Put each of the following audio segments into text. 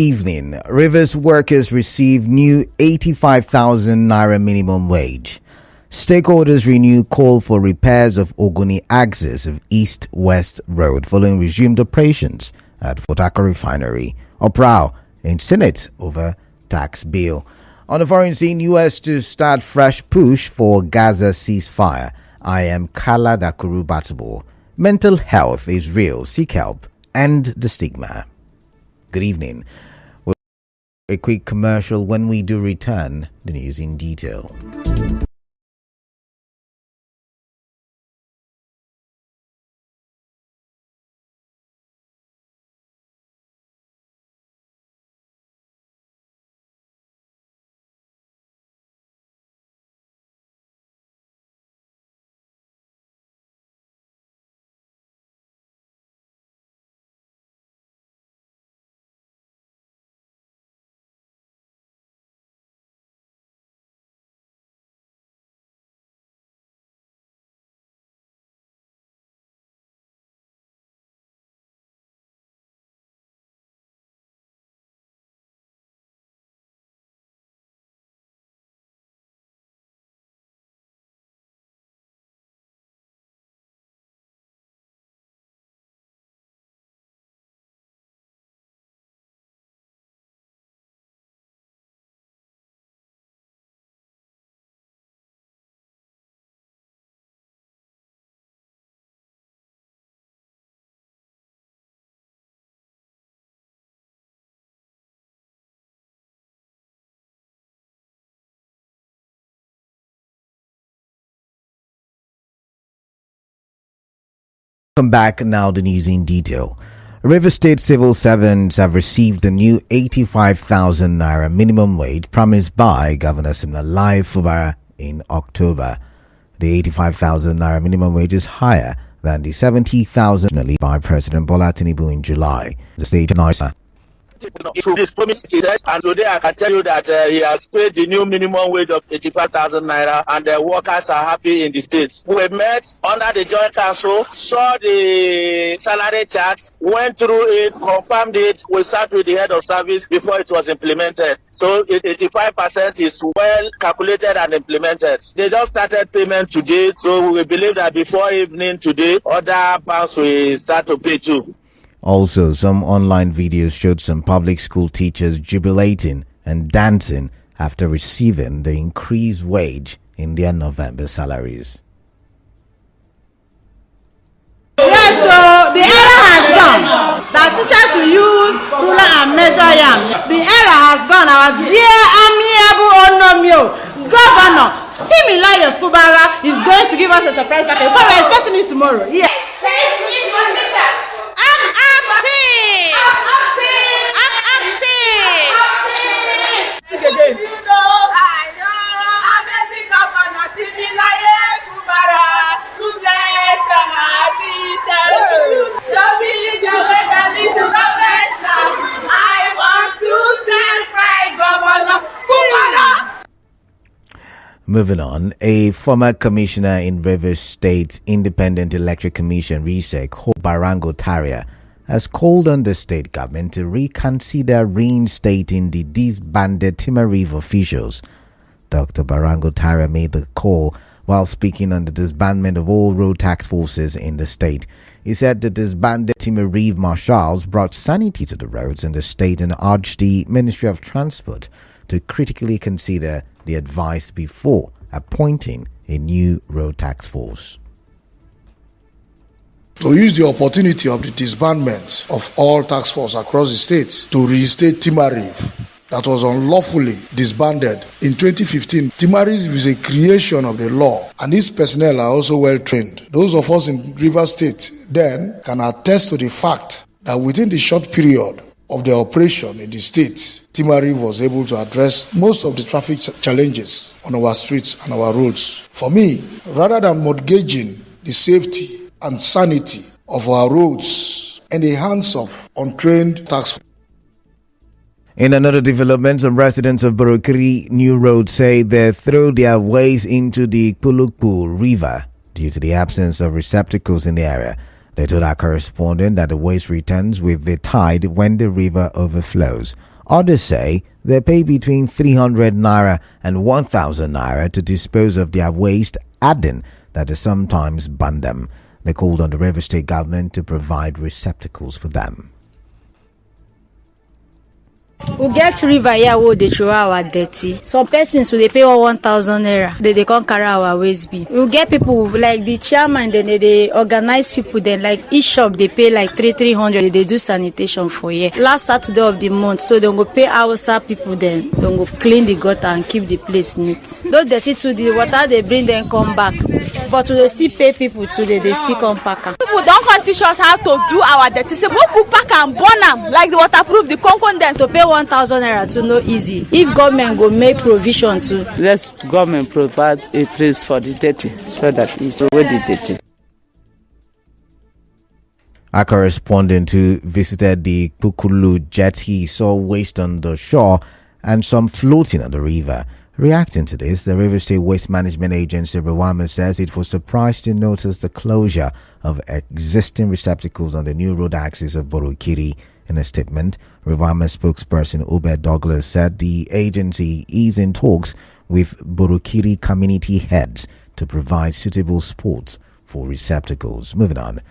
evening. Rivers workers receive new 85,000 naira minimum wage. Stakeholders renew call for repairs of Ogoni axis of East-West Road following resumed operations at Port Harcourt Refinery. Uproar in Senate over tax bill. On the foreign scene, U.S. to start fresh push for Gaza ceasefire. I am Kala Dakuru Batabo. Mental health is real. Seek help. End the stigma. Good evening. We'll a quick commercial. When we do return, the news in detail. Welcome back. Now the news in detail. River State civil servants have received the new 85,000 naira minimum wage promised by Governor Siminalayi Fubara in October. The 85,000 naira minimum wage is higher than the 70,000 by President Bola Tinubu in July. The state announcer. This promise and today I can tell you that he has paid the new minimum wage of 85,000 naira, and the workers are happy in the states. We met under the Joint Council, saw the salary charts, went through it, confirmed it. We sat with the head of service before it was implemented. So 85% is well calculated and implemented. They just started payment today, so we believe that before evening today, other banks will start to pay too. Also, some online videos showed some public school teachers jubilating and dancing after receiving the increased wage in their November salaries. Yes, so the era has gone that teachers will use ruler and measure yam. The era has gone. Our dear amiable Onomio Governor Siminalayi Fubara is going to give us a surprise package. So we're expecting it tomorrow. Yes. Same is for teachers. Moving on, a former commissioner in Rivers State Independent Electric Commission, RESEC, Hope Barango Taria, has called on the state government to reconsider reinstating the disbanded Timarive officials. Dr. Barango Taria made the call while speaking on the disbandment of all road task forces in the state. He said the disbanded Timarive marshals brought sanity to the roads in the state and urged the Ministry of Transport to critically consider the advice before appointing a new road task force. To use the opportunity of the disbandment of all task force across the state to reinstate Timarive that was unlawfully disbanded in 2015. Timarive is a creation of the law, and its personnel are also well trained. Those of us in Rivers State then can attest to the fact that within the short period of the operation in the state, Timarive was able to address most of the traffic challenges on our streets and our roads. For me, rather than mortgaging the safety and sanity of our roads in the hands of untrained task force. In another development, some residents of Borokiri New Road say they throw their waste into the Kulukpu River due to the absence of receptacles in the area. They told our correspondent that the waste returns with the tide when the river overflows. Others say they pay between 300 naira and 1,000 naira to dispose of their waste, adding that they sometimes ban them. They called on the Rivers State government to provide receptacles for them. We get river here where they throw our dirty. Some persons will they pay 1,000 naira. They can't carry our waste bin. We get people like the chairman, then they organize people. Then like each shop they pay like 300. They do sanitation for year. Last Saturday of the month, so they go pay our people. Then they go clean the gutter and keep the place neat. Those dirty to the water they bring them come back. But we still pay people today. They still come pack them. People don't come teach us how to do our dirty. Say, we pack and burn them like the waterproof, the concondance. To pay 1,000 naira to no easy. If government go make provision to let government provide a place for the dirty so that it's already dirty. Our correspondent who visited the Kukulu jetty saw waste on the shore and some floating on the river. Reacting to this, the River State Waste Management Agency, Rwama, says it was surprised to notice the closure of existing receptacles on the new road axis of Borokiri. In a statement, Rwama spokesperson Obed Douglas said the agency is in talks with Borokiri community heads to provide suitable spots for receptacles. Moving on,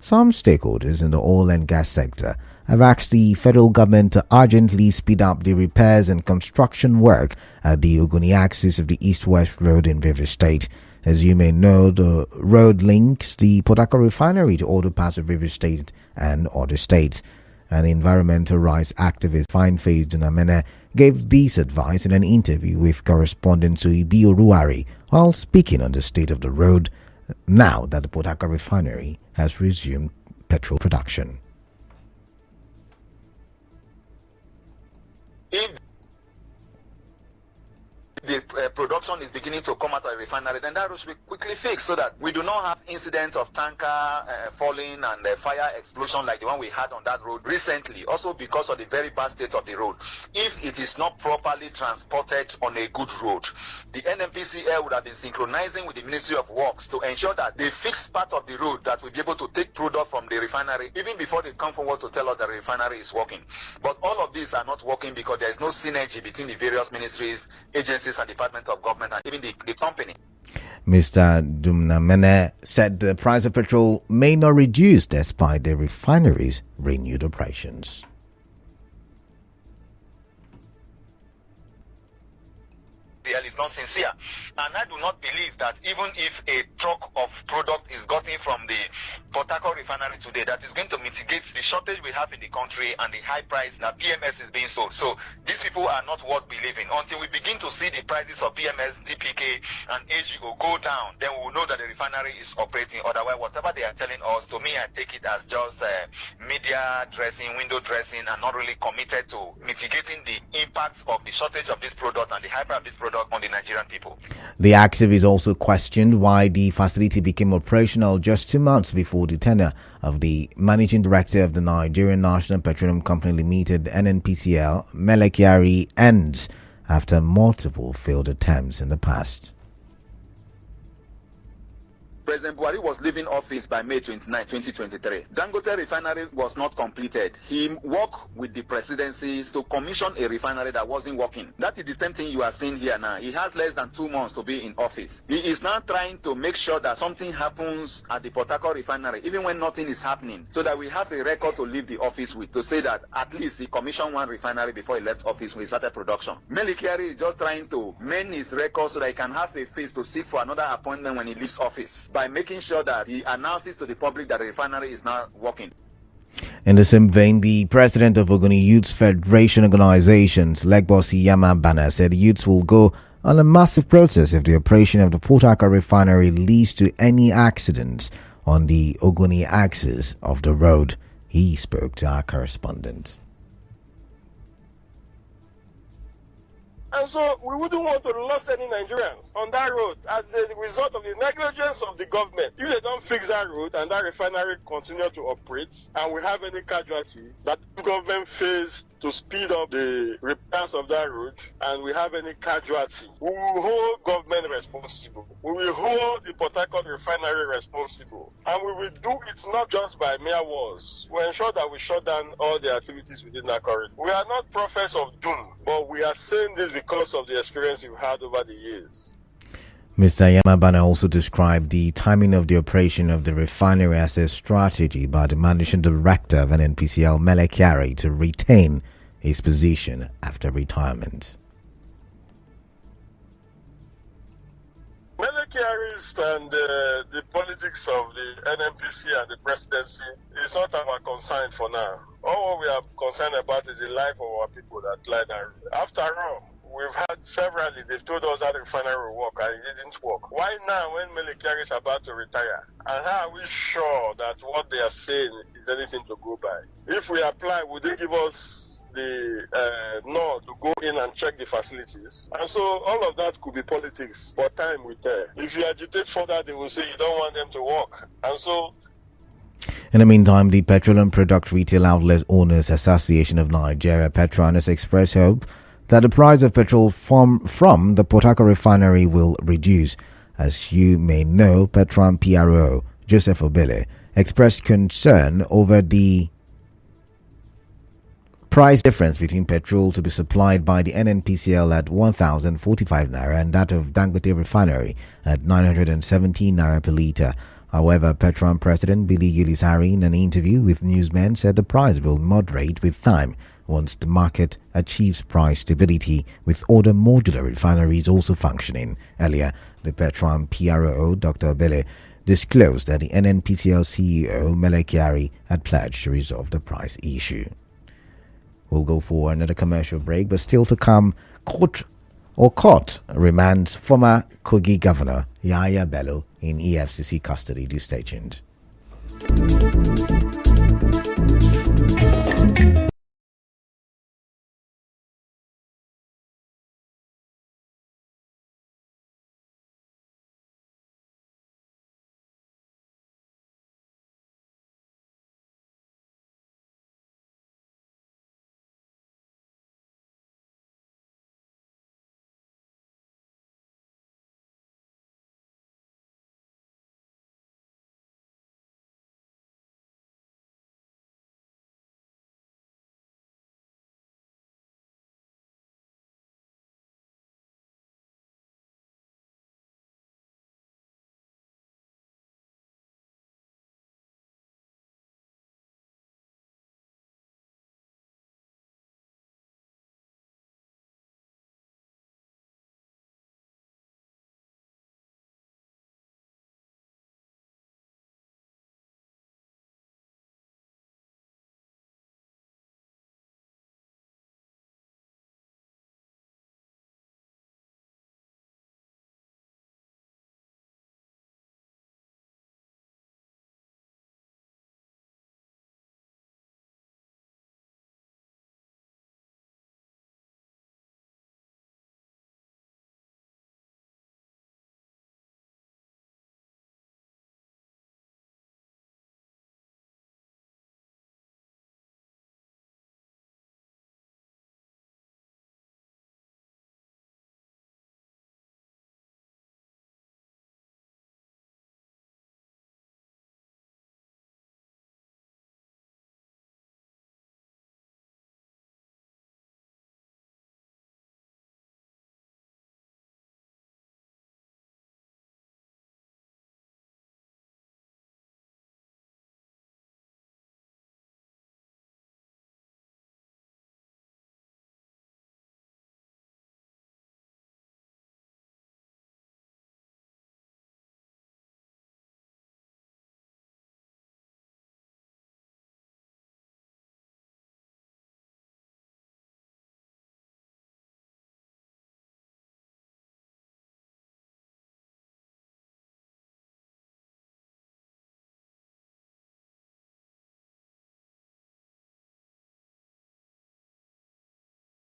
some stakeholders in the oil and gas sector have asked the federal government to urgently speed up the repairs and construction work at the Ogoni axis of the East-West Road in Rivers State. As you may know, the road links the Port Harcourt refinery to other parts of Rivers State and other states. An environmental rights activist, Fine Face Dunamene, gave this advice in an interview with correspondent Ibi Oruwari while speaking on the state of the road now that the Port Harcourt refinery has resumed petrol production. If the production is beginning to come out of the refinery, then that should be quickly fixed so that we do not have incidents of tanker falling and fire explosion like the one we had on that road recently. Also because of the very bad state of the road. If it is not properly transported on a good road, the NNPCL would have been synchronizing with the Ministry of Works to ensure that they fix part of the road that will be able to take product from the refinery even before they come forward to tell us that the refinery is working. But all of these are not working because there is no synergy between the various ministries, agencies, and department of government and even the company. Mr. Dunamene said the price of petrol may not reduce despite the refinery's renewed operations. Is not sincere, and I do not believe that even if a truck of product is gotten from the Port Harcourt refinery today, that is going to mitigate the shortage we have in the country and the high price that PMS is being sold. So these people are not worth believing. Until we begin to see the prices of PMS, DPK, and HGO go down, then we will know that the refinery is operating. Otherwise, whatever they are telling us, to me, I take it as just media dressing, window dressing, and not really committed to mitigating the impacts of the shortage of this product and the high price of this product on the Nigerian people. The activist also questioned why the facility became operational just 2 months before the tenure of the managing director of the Nigerian National Petroleum Company Limited, NNPCL, Mele Kyari, ends after multiple failed attempts in the past. President Buhari was leaving office by May 29, 2023. Dangote refinery was not completed. He worked with the presidencies to commission a refinery that wasn't working. That is the same thing you are seeing here now. He has less than 2 months to be in office. He is now trying to make sure that something happens at the Port Harcourt refinery, even when nothing is happening, so that we have a record to leave the office with, to say that at least he commissioned one refinery before he left office when he started production. Mele Kyari is just trying to mend his record so that he can have a face to seek for another appointment when he leaves office, by making sure that he announces to the public that the refinery is now working. In the same vein, the president of Ogoni Youths Federation Organizations, Legbosi Yama Bana, said youths will go on a massive protest if the operation of the Port Harcourt refinery leads to any accidents on the Ogoni axis of the road. He spoke to our correspondent. And so we wouldn't want to lose any Nigerians on that road as a result of the negligence of the government. If they don't fix that road and that refinery continue to operate and we have any casualty, that the government fails to speed up the repairs of that road and we have any casualty, we will hold government responsible. We will hold the Port Harcourt refinery responsible. And we will do it not just by mere words. We ensure that we shut down all the activities within that corridor. We are not prophets of doom, but we are saying this because of the experience we've had over the years. Mr. Yamabana also described the timing of the operation of the refinery as a strategy by the managing director of NNPCL, Mele Kyari, to retain his position after retirement. Mele Kyari's and the politics of the NNPC and the presidency is not our concern for now. All we are concerned about is the life of our people that lie there. After all, we've had severally, they've told us that the refinery will work and it didn't work. Why now when Mele Kyari is about to retire? And how are we sure that what they are saying is anything to go by? If we apply, would they give us the nod to go in and check the facilities? And so all of that could be politics, but time will tell. If you agitate further, they will say you don't want them to work. And so in the meantime, the Petroleum Product Retail Outlet Owners Association of Nigeria, Petron, has expressed hope that the price of petrol from the Port Harcourt refinery will reduce. As you may know, Petron PRO Joseph Obele expressed concern over the price difference between petrol to be supplied by the NNPCL at 1,045 naira and that of Dangote refinery at 917 naira per litre. However, Petron President Billy Gillis-Harry, in an interview with newsmen, said the price will moderate with time once the market achieves price stability, with other modular refineries also functioning. Earlier, the Petron PRO, Dr. Obele, disclosed that the NNPCL CEO, Mele Kyari, had pledged to resolve the price issue. We'll go for another commercial break, but still to come, court remands former Kogi Governor Yahaya Bello in EFCC custody. Do stay tuned.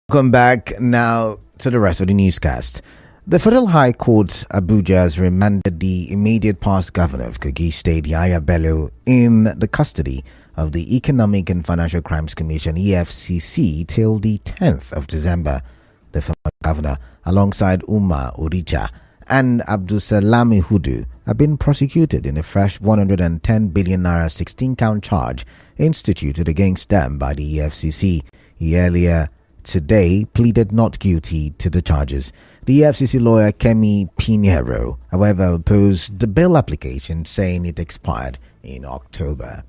Welcome back now to the rest of the newscast. The Federal High Court Abuja has remanded the immediate past governor of Kogi State, Yahaya Bello, in the custody of the Economic and Financial Crimes Commission (EFCC) till the 10th of December. The former governor, alongside Umar Oricha and Abdulsalami Hudu, have been prosecuted in a fresh 110 billion naira 16-count charge instituted against them by the EFCC. He earlier today pleaded not guilty to the charges. The EFCC lawyer Kemi Pinheiro, however, opposed the bail application, saying it expired in October.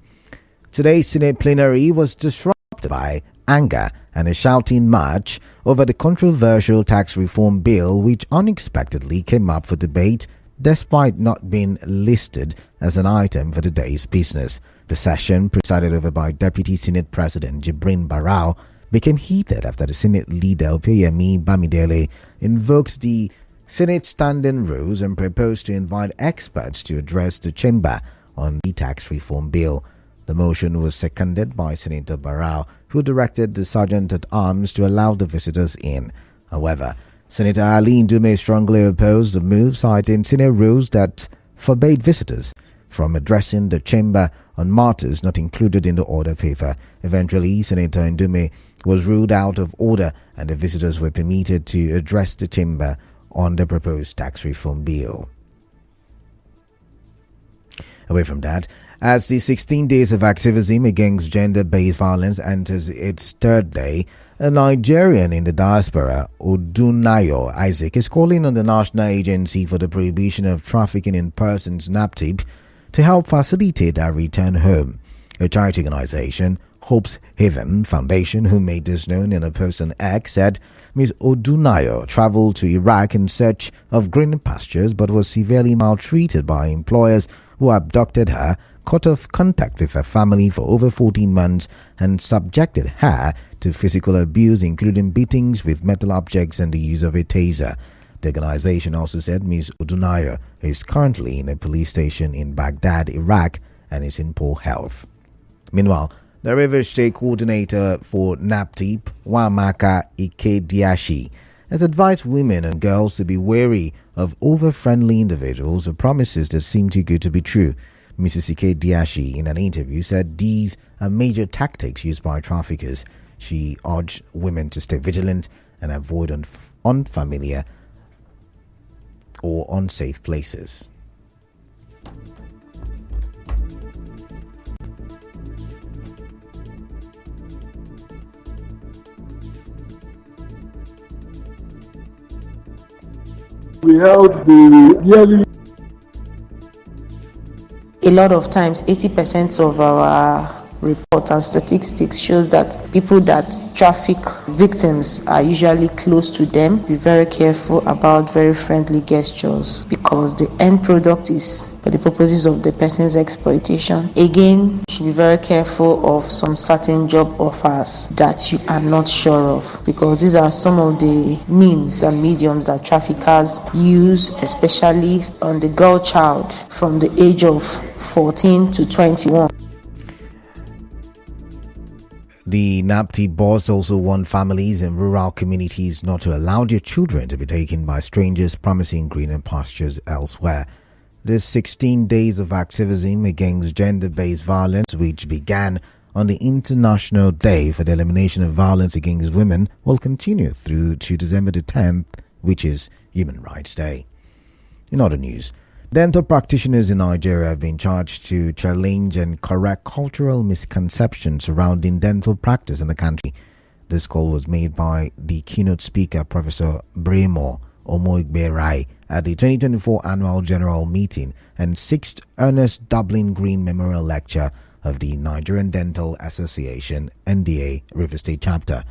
Today's Senate plenary was disrupted by anger and a shouting match over the controversial tax reform bill, which unexpectedly came up for debate despite not being listed as an item for the day's business. The session, presided over by Deputy Senate President Jibrin Barau, became heated after the Senate leader Opeyemi Bamidele invoked the Senate standing rules and proposed to invite experts to address the chamber on the tax reform bill. The motion was seconded by Senator Barau, who directed the Sergeant-at-Arms to allow the visitors in. However, Senator Ali Ndume strongly opposed the move, citing Senate rules that forbade visitors from addressing the chamber on matters not included in the order paper. Eventually, Senator Ndume was ruled out of order and the visitors were permitted to address the chamber on the proposed tax reform bill. Away from that, as the 16 days of activism against gender-based violence enters its third day, a Nigerian in the diaspora, Odunayo Isaac, is calling on the National Agency for the Prohibition of Trafficking in Persons, NAPTIP, to help facilitate our return home. A charity organization, Hope's Haven Foundation, who made this known in a post on X, said Ms. Odunayo traveled to Iraq in search of green pastures but was severely maltreated by employers who abducted her, cut off contact with her family for over 14 months, and subjected her to physical abuse, including beatings with metal objects and the use of a taser. The organization also said Ms. Odunayo is currently in a police station in Baghdad, Iraq, and is in poor health. Meanwhile, the Rivers State Coordinator for NAPTIP, Wamaka Ikediashi, has advised women and girls to be wary of over-friendly individuals or promises that seem too good to be true. Mrs. Ikediashi, in an interview, said these are major tactics used by traffickers. She urged women to stay vigilant and avoid unfamiliar or unsafe places. We held the yearly. A lot of times, 80% of our reports and statistics shows that people that traffic victims are usually close to them. Be very careful about very friendly gestures because the end product is for the purposes of the person's exploitation. Again, you should be very careful of some certain job offers that you are not sure of, because these are some of the means and mediums that traffickers use, especially on the girl child from the age of 14 to 21. The NAPTIP boss also warned families in rural communities not to allow their children to be taken by strangers promising greener pastures elsewhere. The 16 days of activism against gender-based violence, which began on the International Day for the Elimination of Violence Against Women, will continue through to December the 10th, which is Human Rights Day. In other news, dental practitioners in Nigeria have been charged to challenge and correct cultural misconceptions surrounding dental practice in the country. This call was made by the keynote speaker, Professor Bremo Omoigbe-Rai, at the 2024 Annual General Meeting and 6th Ernest Dublin Green Memorial Lecture of the Nigerian Dental Association, NDA, River State Chapter.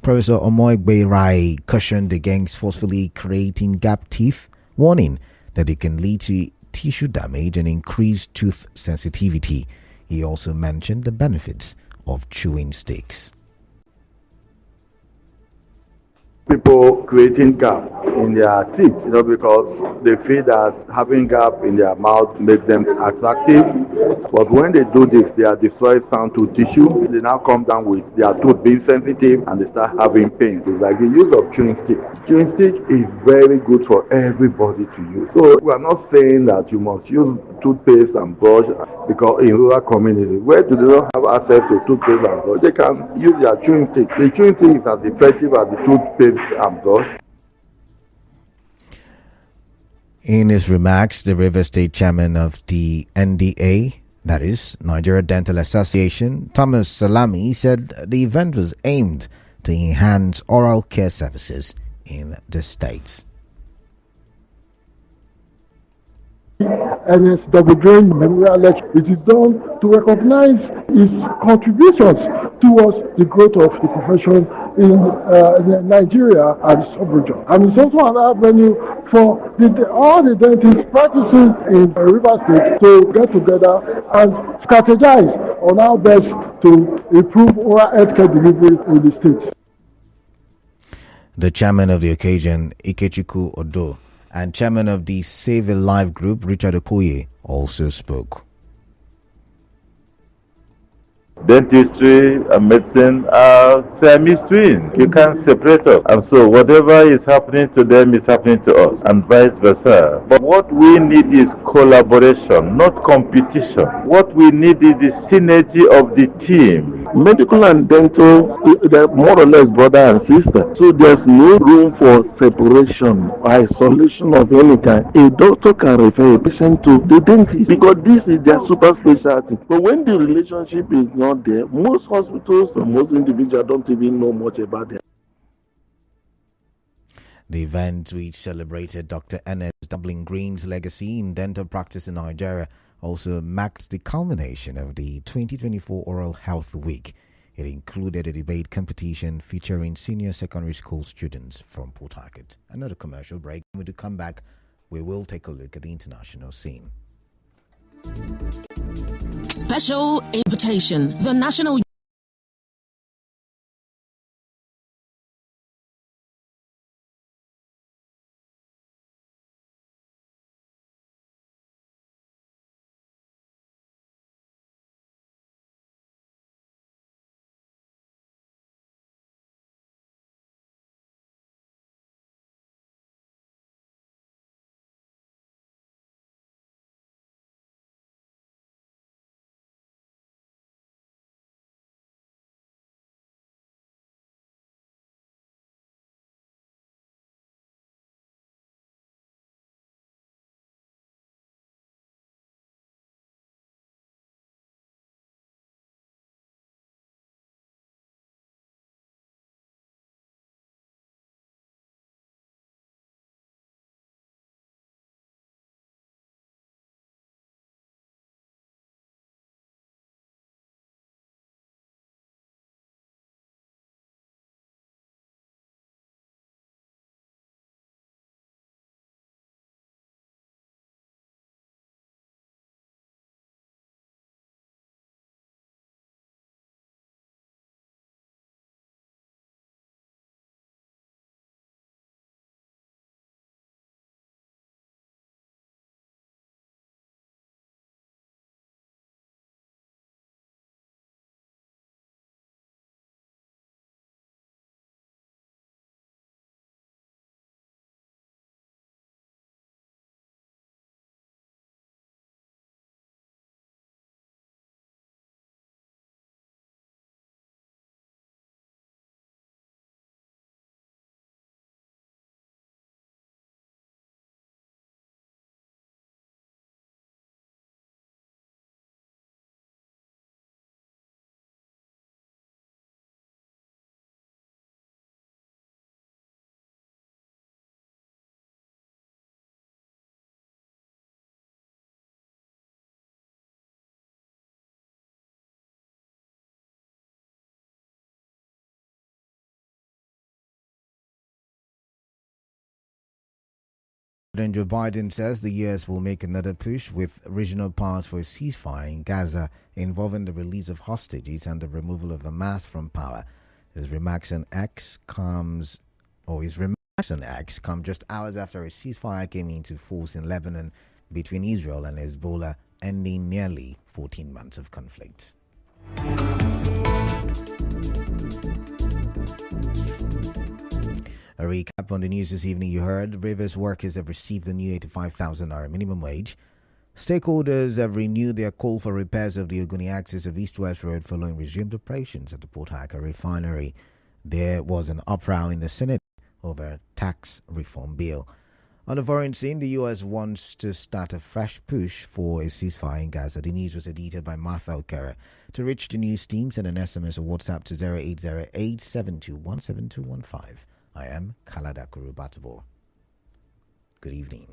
Professor Omoigbe-Rai cautioned against forcefully creating gap teeth, warning that it can lead to tissue damage and increased tooth sensitivity. He also mentioned the benefits of chewing sticks. people creating gap in their teeth, because they feel that having gap in their mouth makes them attractive. But when they do this, they are destroying sound tooth tissue. They now come down with their tooth being sensitive and they start having pain. It's like the use of chewing stick. Chewing stick is very good for everybody to use. So we are not saying that you must use toothpaste and brush, because in rural communities where do they not have access to toothpaste and brush, they can use their chewing stick. The chewing stick is as effective as the toothpaste and brush. In his remarks, the River State Chairman of the NDA, that is Nigeria Dental Association, Thomas Salami, said the event was aimed to enhance oral care services in the state. NSWJ Memorial Lecture. It is done to recognize his contributions towards the growth of the profession in Nigeria and the sub-region. And it's also an avenue for all the dentists practicing in River State to get together and strategize on how best to improve oral healthcare delivery in the state. The chairman of the occasion, Ikechukwu Odo, and chairman of the Save a Life group, Richard Okoye, also spoke. Dentistry and medicine are Siamese twins. You can't separate us. And so whatever is happening to them is happening to us, and vice versa. But what we need is collaboration, not competition. What we need is the synergy of the team. Medical and dental, they're more or less brother and sister. So there's no room for separation or isolation of any kind. A doctor can refer a patient to the dentist because this is their super specialty. But when the relationship is not there, most hospitals and most individuals don't even know much about them. The event, which celebrated Dr. Ernest Dublin Green's legacy in dental practice in Nigeria, also marked the culmination of the 2024 Oral Health Week. It included a debate competition featuring senior secondary school students from Port Harcourt. Another commercial break. When we come back, we will take a look at the international scene. Special invitation. The National President Joe Biden says the U.S. will make another push with regional powers for a ceasefire in Gaza involving the release of hostages and the removal of Hamas from power. His remarks on X comes or his remarks on X come just hours after a ceasefire came into force in Lebanon between Israel and Hezbollah, ending nearly 14 months of conflict. A recap on the news this evening. You heard Rivers workers have received the new 85,000 naira minimum wage. Stakeholders have renewed their call for repairs of the Ogoni axis of East-West Road following resumed operations at the Port Harcourt refinery. There was an uproar in the Senate over tax reform bill. On the foreign scene, the U.S. wants to start a fresh push for a ceasefire in Gaza. The news was edited by Martha Okera. To reach the news team, send an SMS or WhatsApp to 0808-721-7215. I am Kalada Kurubatubo. Good evening.